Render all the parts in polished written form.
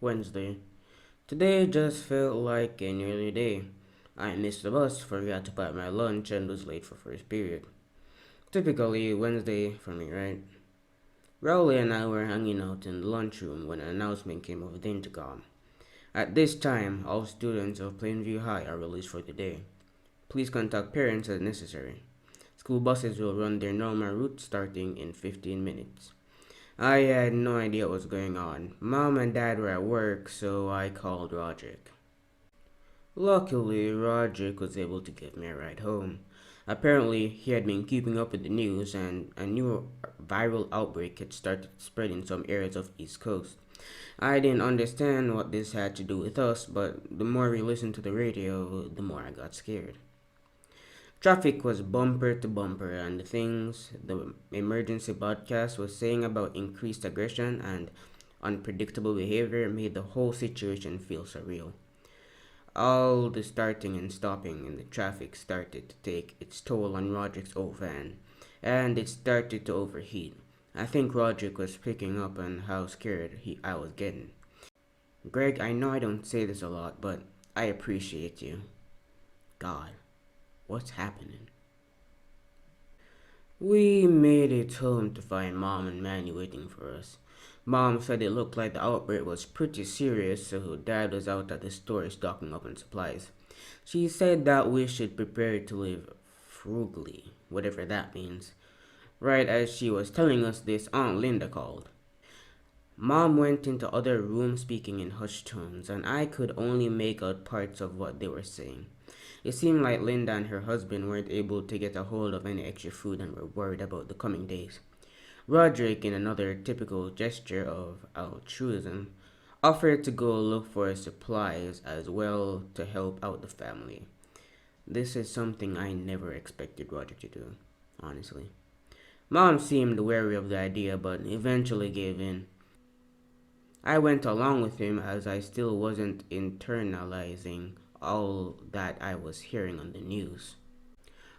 Wednesday. Today just felt like any other day. I missed the bus, forgot to pack my lunch, and was late for first period. Typically Wednesday for me, right? Rowley and I were hanging out in the lunchroom when an announcement came over the intercom. At this time, all students of Plainview High are released for the day. Please contact parents as necessary. School buses will run their normal route starting in 15 minutes. I had no idea what was going on. Mom and Dad were at work, so I called Roderick. Luckily, Roderick was able to give me a ride home. Apparently, he had been keeping up with the news, and a new viral outbreak had started spreading in some areas of East Coast. I didn't understand what this had to do with us, but the more we listened to the radio, the more I got scared. Traffic was bumper to bumper, and the things the emergency broadcast was saying about increased aggression and unpredictable behavior made the whole situation feel surreal. All the starting and stopping in the traffic started to take its toll on Roderick's old van, and it started to overheat. I think Roderick was picking up on how scared I was getting. Greg, I know I don't say this a lot, but I appreciate you. God, what's happening? We made it home to find Mom and Manny waiting for us. Mom said it looked like the outbreak was pretty serious, so Dad was out at the store stocking up on supplies. She said that we should prepare to live frugally, whatever that means. Right as she was telling us this, Aunt Linda called. Mom went into other rooms speaking in hushed tones, and I could only make out parts of what they were saying. It seemed like Linda and her husband weren't able to get a hold of any extra food and were worried about the coming days. Roderick, in another typical gesture of altruism, offered to go look for supplies as well to help out the family. This is something I never expected Roderick to do, honestly. Mom seemed wary of the idea but eventually gave in. I went along with him as I still wasn't internalizing all that I was hearing on the news.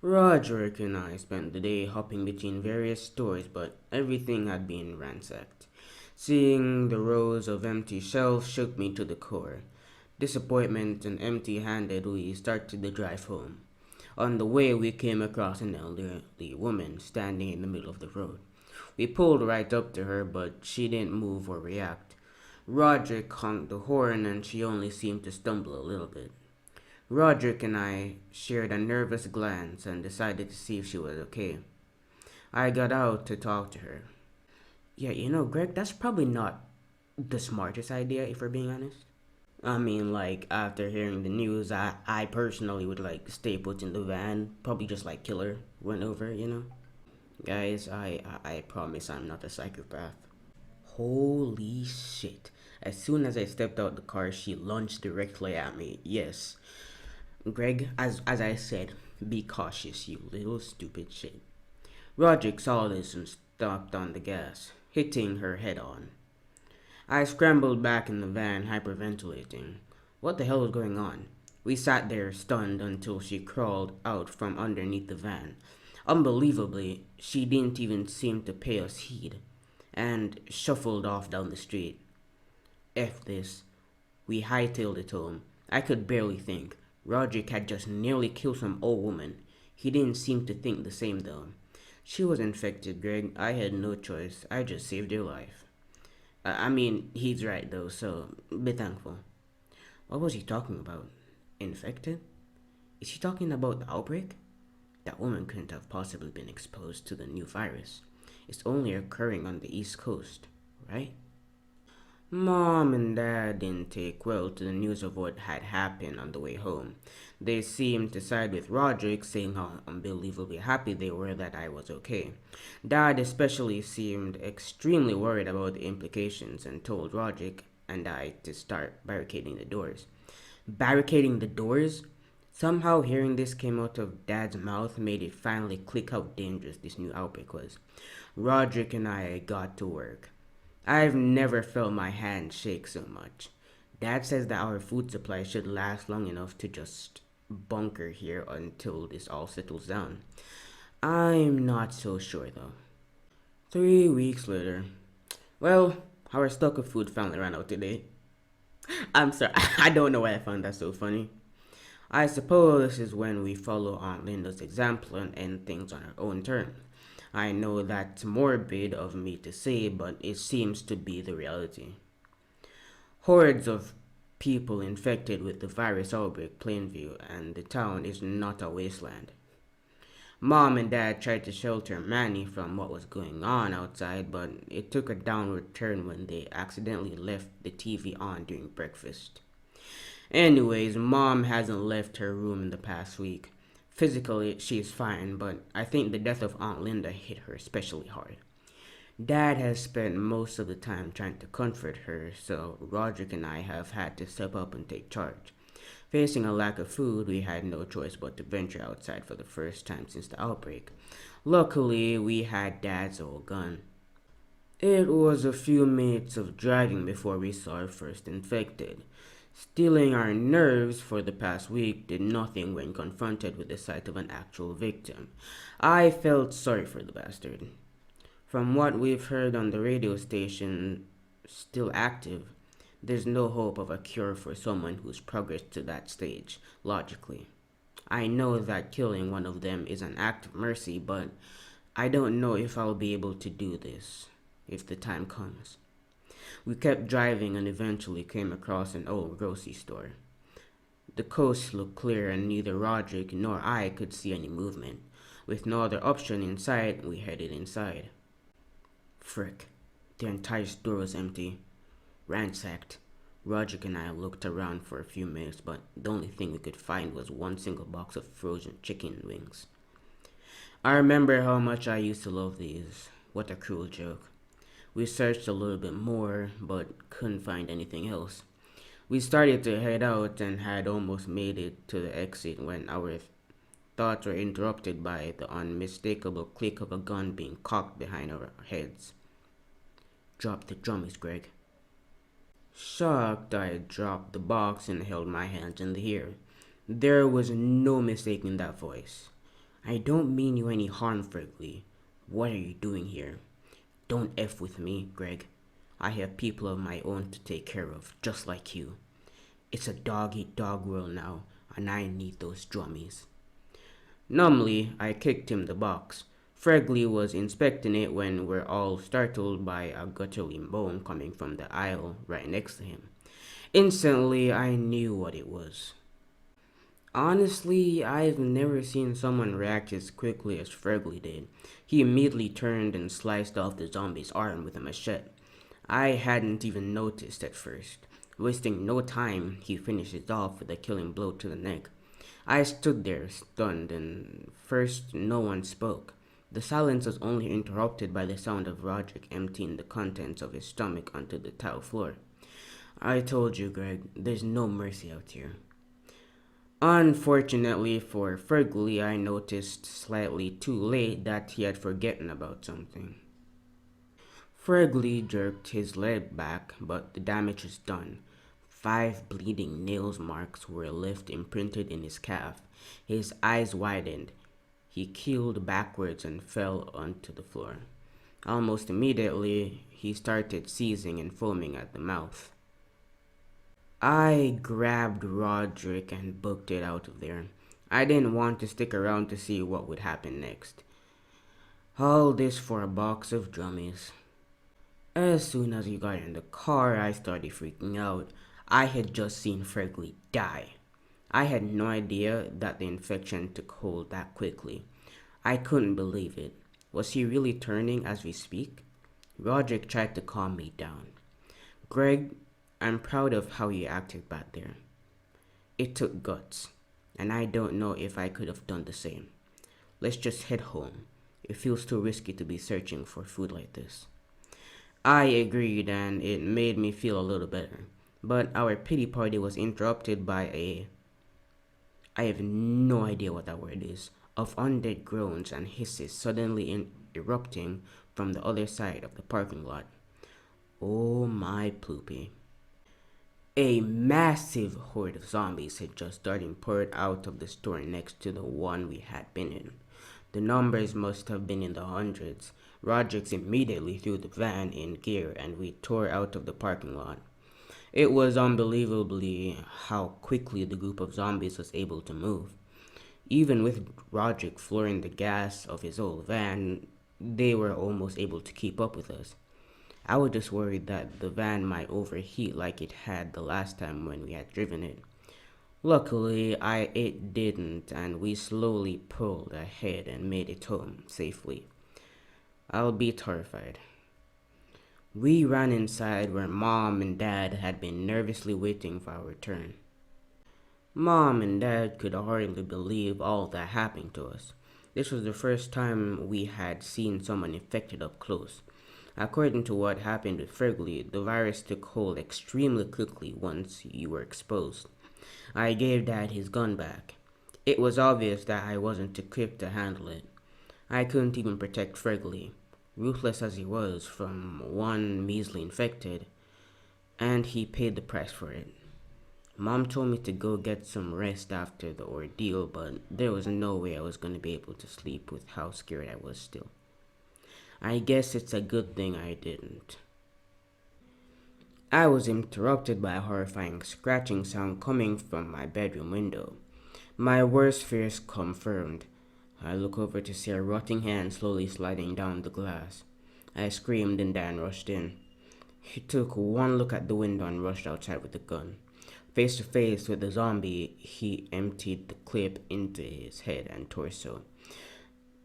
Roderick and I spent the day hopping between various stores, but everything had been ransacked. Seeing the rows of empty shelves shook me to the core. Disappointment and empty handed, we started the drive home. On the way, we came across an elderly woman standing in the middle of the road. We pulled right up to her, but she didn't move or react. Roderick honked the horn, and she only seemed to stumble a little bit. Roderick and I shared a nervous glance and decided to see if she was okay. I got out to talk to her. Yeah, Greg, that's probably not the smartest idea if we're being honest. I mean, like, after hearing the news, I personally would, like, stay put in the van, probably just, like, kill her, run over. Guys, I promise I'm not a psychopath. Holy shit. As soon as I stepped out the car, she lunged directly at me. Yes. Greg, as I said, be cautious, you little stupid shit. Roderick saw this and stopped on the gas, hitting her head on. I scrambled back in the van, hyperventilating. What the hell was going on? We sat there stunned until she crawled out from underneath the van. Unbelievably, she didn't even seem to pay us heed, and shuffled off down the street. F this. We hightailed it home. I could barely think. Roderick had just nearly killed some old woman. He didn't seem to think the same though. She was infected, Greg. I had no choice. I just saved her life. I mean, he's right though, so be thankful. What was he talking about? Infected? Is he talking about the outbreak? That woman couldn't have possibly been exposed to the new virus. It's only occurring on the East Coast, right? Mom and Dad didn't take well to the news of what had happened on the way home. They seemed to side with Roderick, saying how unbelievably happy they were that I was okay. Dad especially seemed extremely worried about the implications and told Roderick and I to start barricading the doors. Barricading the doors? Somehow hearing this came out of Dad's mouth made it finally click how dangerous this new outbreak was. Roderick and I got to work. I've never felt my hand shake so much. Dad says that our food supply should last long enough to just bunker here until this all settles down. I'm not so sure though. 3 weeks later. Well, our stock of food finally ran out today. I'm sorry, I don't know why I found that so funny. I suppose this is when we follow Aunt Linda's example and end things on our own terms. I know that's morbid of me to say, but it seems to be the reality. Hordes of people infected with the virus outbreak Plainview, and the town is not a wasteland. Mom and Dad tried to shelter Manny from what was going on outside, but it took a downward turn when they accidentally left the TV on during breakfast. Anyways, Mom hasn't left her room in the past week. Physically, she's fine, but I think the death of Aunt Linda hit her especially hard. Dad has spent most of the time trying to comfort her, so Roderick and I have had to step up and take charge. Facing a lack of food, we had no choice but to venture outside for the first time since the outbreak. Luckily, we had Dad's old gun. It was a few minutes of driving before we saw our first infected. Stealing our nerves for the past week did nothing when confronted with the sight of an actual victim. I felt sorry for the bastard. From what we've heard on the radio station, still active, there's no hope of a cure for someone who's progressed to that stage, logically. I know that killing one of them is an act of mercy, but I don't know if I'll be able to do this if the time comes. We kept driving and eventually came across an old grocery store. The coast looked clear and neither Roderick nor I could see any movement. With no other option in sight, we headed inside. Frick, the entire store was empty, ransacked. Roderick and I looked around for a few minutes, but the only thing we could find was one single box of frozen chicken wings. I remember how much I used to love these. What a cruel joke. We searched a little bit more, but couldn't find anything else. We started to head out and had almost made it to the exit when our thoughts were interrupted by the unmistakable click of a gun being cocked behind our heads. Drop the drummies, Greg. Shocked, I dropped the box and held my hands in the air. There was no mistaking that voice. I don't mean you any harm, Fergley. What are you doing here? Don't F with me, Greg. I have people of my own to take care of, just like you. It's a dog-eat-dog world now, and I need those drummies. Numbly, I kicked him the box. Fregley was inspecting it when we're all startled by a gutturally moan coming from the aisle right next to him. Instantly, I knew what it was. Honestly, I've never seen someone react as quickly as Fregley did. He immediately turned and sliced off the zombie's arm with a machete. I hadn't even noticed at first. Wasting no time, he finished it off with a killing blow to the neck. I stood there, stunned, and first no one spoke. The silence was only interrupted by the sound of Roderick emptying the contents of his stomach onto the tile floor. I told you, Greg, there's no mercy out here. Unfortunately for Fergley, I noticed slightly too late that he had forgotten about something. Fergley jerked his leg back, but the damage was done. 5 bleeding nails marks were left imprinted in his calf. His eyes widened. He keeled backwards and fell onto the floor. Almost immediately, he started seizing and foaming at the mouth. I grabbed Roderick and booked it out of there. I didn't want to stick around to see what would happen next. All this for a box of drummies. As soon as we got in the car, I started freaking out. I had just seen Fregley die. I had no idea that the infection took hold that quickly. I couldn't believe it. Was he really turning as we speak? Roderick tried to calm me down. Greg, I'm proud of how you acted back there. It took guts, and I don't know if I could have done the same. Let's just head home. It feels too risky to be searching for food like this. I agreed, and it made me feel a little better. But our pity party was interrupted by I have no idea what that word is, of undead groans and hisses suddenly erupting from the other side of the parking lot. Oh my poopy. A massive horde of zombies had just started poured out of the store next to the one we had been in. The numbers must have been in the hundreds. Roderick immediately threw the van in gear and we tore out of the parking lot. It was unbelievably how quickly the group of zombies was able to move. Even with Roderick flooring the gas of his old van, they were almost able to keep up with us. I was just worried that the van might overheat like it had the last time when we had driven it. Luckily, it didn't, and we slowly pulled ahead and made it home safely. Albeit horrified. We ran inside where Mom and Dad had been nervously waiting for our turn. Mom and Dad could hardly believe all that happened to us. This was the first time we had seen someone infected up close. According to what happened with Fergley, the virus took hold extremely quickly once you were exposed. I gave Dad his gun back. It was obvious that I wasn't equipped to handle it. I couldn't even protect Fergley, ruthless as he was from one measly infected, and he paid the price for it. Mom told me to go get some rest after the ordeal, but there was no way I was going to be able to sleep with how scared I was still. I guess it's a good thing I didn't. I was interrupted by a horrifying scratching sound coming from my bedroom window. My worst fears confirmed. I look over to see a rotting hand slowly sliding down the glass. I screamed and Dan rushed in. He took one look at the window and rushed outside with the gun. Face to face with the zombie, he emptied the clip into his head and torso,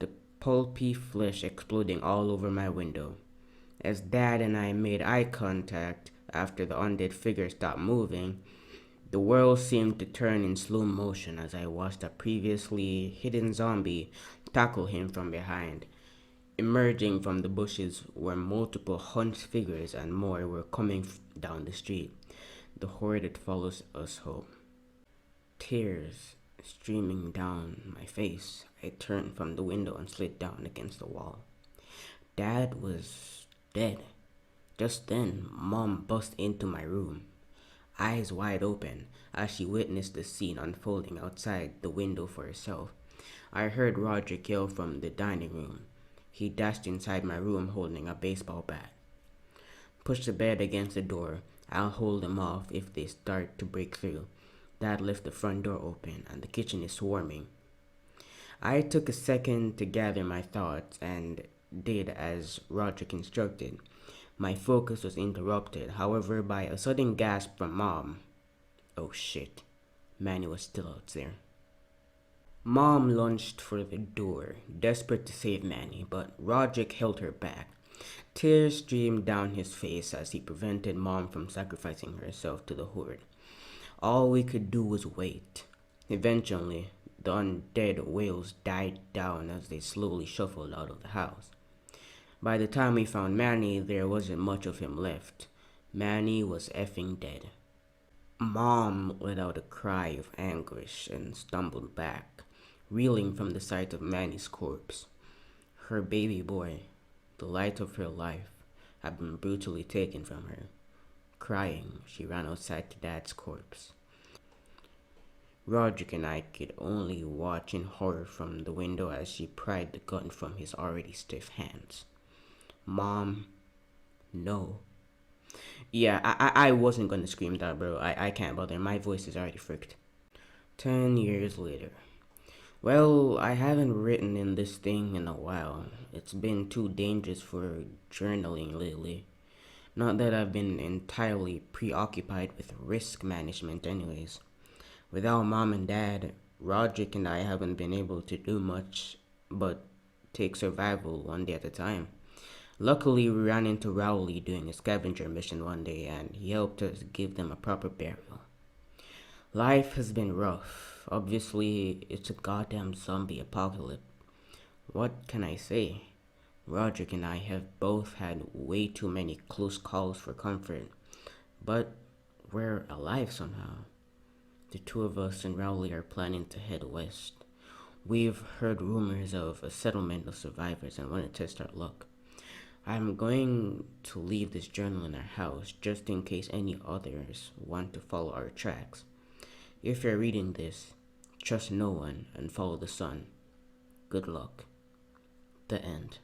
the pulpy flesh exploding all over my window. As Dad and I made eye contact after the undead figure stopped moving, the world seemed to turn in slow motion as I watched a previously hidden zombie tackle him from behind. Emerging from the bushes were multiple hunched figures and more were coming down the street. The horde that follows us home. Tears streaming down my face, I turned from the window and slid down against the wall. Dad was dead. Just then, Mom burst into my room, eyes wide open, as she witnessed the scene unfolding outside the window for herself. I heard Roger yell from the dining room. He dashed inside my room holding a baseball bat. Push the bed against the door. I'll hold them off if they start to break through. Dad left the front door open and the kitchen is swarming. I took a second to gather my thoughts and did as Roderick instructed. My focus was interrupted, however, by a sudden gasp from Mom. Oh shit. Manny was still out there. Mom lunged for the door, desperate to save Manny, but Roderick held her back. Tears streamed down his face as he prevented Mom from sacrificing herself to the horde. All we could do was wait. Eventually, the undead wails died down as they slowly shuffled out of the house. By the time we found Manny, there wasn't much of him left. Manny was effing dead. Mom let out a cry of anguish and stumbled back, reeling from the sight of Manny's corpse. Her baby boy, the light of her life, had been brutally taken from her. Crying, she ran outside to Dad's corpse. Roderick and I could only watch in horror from the window as she pried the gun from his already stiff hands. Mom, no. Yeah, I wasn't gonna scream that, bro. I can't bother. My voice is already fricked. 10 years later. Well, I haven't written in this thing in a while. It's been too dangerous for journaling lately. Not that I've been entirely preoccupied with risk management anyways. Without Mom and Dad, Roderick and I haven't been able to do much but take survival one day at a time. Luckily, we ran into Rowley doing a scavenger mission one day and he helped us give them a proper burial. Life has been rough. Obviously, it's a goddamn zombie apocalypse. What can I say? Roderick and I have both had way too many close calls for comfort, but we're alive somehow. The two of us and Rowley are planning to head west. We've heard rumors of a settlement of survivors and want to test our luck. I'm going to leave this journal in our house just in case any others want to follow our tracks. If you're reading this, trust no one and follow the sun. Good luck. The end.